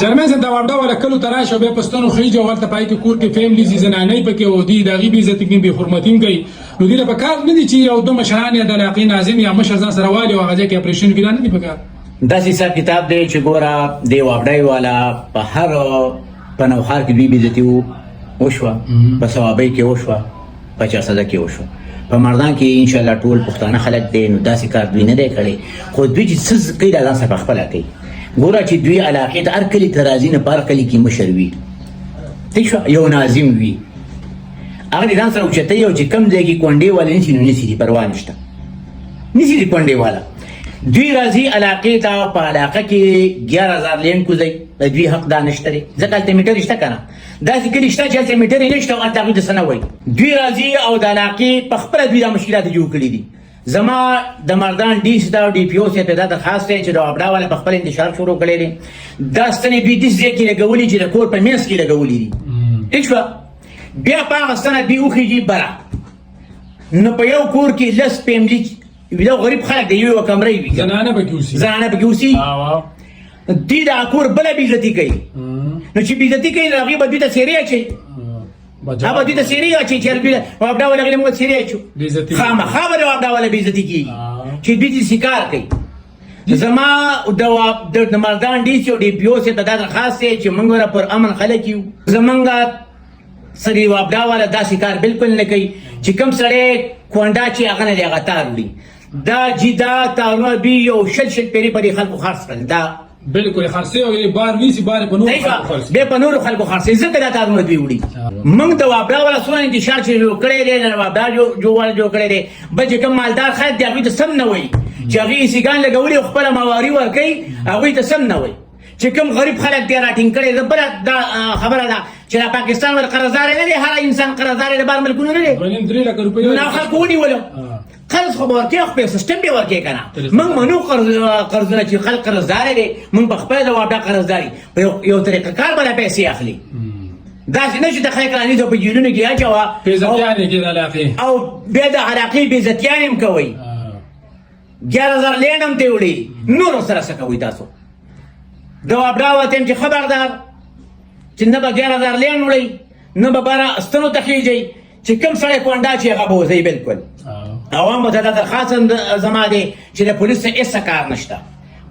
چرمن زنده وابډا ولا کلو تراشه به پښتون خيجه ورته پای کې کور کې فیملی زنانې پکې او دی د غیبی عزت کې به حرمتین کوي نو دی په کار نه دي چې یو د مشران یا د علاقې ناظم یا مشر ځان سره والي او هغه کې اپریشن کې نه دي پکار دا حساب کتاب دی چې ګوره دی وابډای والا په هر پنوخار کې بي عزت وشوه په ثوابي کې وشوه په 400 کې وشوه په مردان کې ان شاء الله ټول پښتانه خلک دي نو داسې کار دوی نه دی کړی خو دوی چې څه کوي دا ځان سره خپل کوي ګوره چې دوی علاقې ته هر کلي ته راځي نه په هر کلي کې مشر وي ٹھیک شو یو ناظم وي هغه دې ځان سره اوچتوي او چې کوم ځای کې کونډې والا نشي نو نشي دي پروا نشته نشي دي کونډې والا دوی راځي علاقې ته په علاقه کې 11000 لین کوزي د دوی حق دا نشته دی ځکه هلته میټر شته که نه داسې کلي شته چې هلته میټر یې نشته او هلته هغوی ته څه نه وایي دوی راځي او د علاقې په خپله دوی دا مشکلات جوړ کړي دي زما د مردان ډي سي ته او ډي پي او ته دا درخواست دی چې د وابډا والا په خپل انتشار شروع کړی دی دا ستنې دوی داسې ځای کې لګولي چې د کور په منځ کې لګولي دي ټیک شوه بیا په هغه ستنه دوی وخیږي بره نو په یو کور کې لس فیملي یو غریب خلک دی یو کمرې وي زنانه پکې اوسي زنانه پکې اوسي دوی د کور بله بې عزتي کوي نو چې بې عزتي کوي نو هغوی به دوی ته سیرې اچوي هغه دوی ته سیرې اچوي چې وابډا والا هغې موږ سیرې اچو خامخا به د وابډا والا بې عزتي کېږي چې دوی دې کار کوي زما د مردان ډي سي او ډي پي او ته دا درخواست دی چې موږ ورته پر امن خلک یو زمونږ سړي وابډا والا داسې کار بالکل نه کوي چې کوم سړی کونډه چې هغه نه دی هغه تار وړي دا جدا تارونه بي یو شل پیرې په دې خلکو خرڅ کړل دا بالکل خرڅې او بار ویسي بار په نورو خلکو خرڅ بیا په نورو خلکو خرڅې ځکه دا تارونه دوی وړي موږ د وابډا والا څونه انتشار چې جوړ کړی دی د وابډا جوړ کړی دی بل چې کوم مالدار خلک دی هغوی ته سم نه وایي چې هغوی سیګان لګولي او خپله مواري ورکوي هغوی ته سم نه وایي چې کوم غریب خلک دی راټینګ کړی ده بله دا خبره ده چې دا پاکستان ور قرضدار نه دی هر انسان قرضدار د بار ملکونو نه دی 3 لک روپۍ نو خلکو ونیولو قرض خو به ورکوي خو په سیسټم به ورکوي که نه موږ منو قرضونه چې خلک قرضدار دی موږ په خپله د وابډا قرضداري په یو طریقه کار به دا پیسې اخلي داسې نه چې د خلک رانیسي او په جیلونو کې اچوه بېعزتیانې کې د علاقې او بیا د علاقې بېعزتیانې هم کوئ 11000 لین هم ته وړي نورو سره څه کوئ تاسو د وابډا والا ته هم چې خبردار چې نه به 11000 لین وړئ نه به باره ستنو ته خېږئ چې کوم سړی کونډه چې هغه به وځئ بالکل عوام به ته دا درخواست زما دی چې د پولیس نه هېڅ کار نشته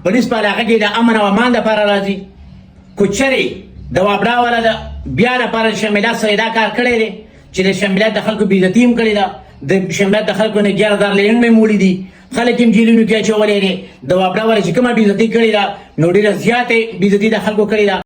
پولیس په علاقه کې د امن او امان دپاره راځي که چرې د وابډا والا د بیا دپاره د شملات سره دا کار کړی دی چې د شملات د خلکو بېعزتي هم کړې ده د شملات د خلکو نه 11000 لین مې موړي دي خلک هم جیلونو کې اچولی دی د وابډا والا چې کومه بېعزتي کړې ده نو ډېره زیاتې بېعزتي د خلکو کړې ده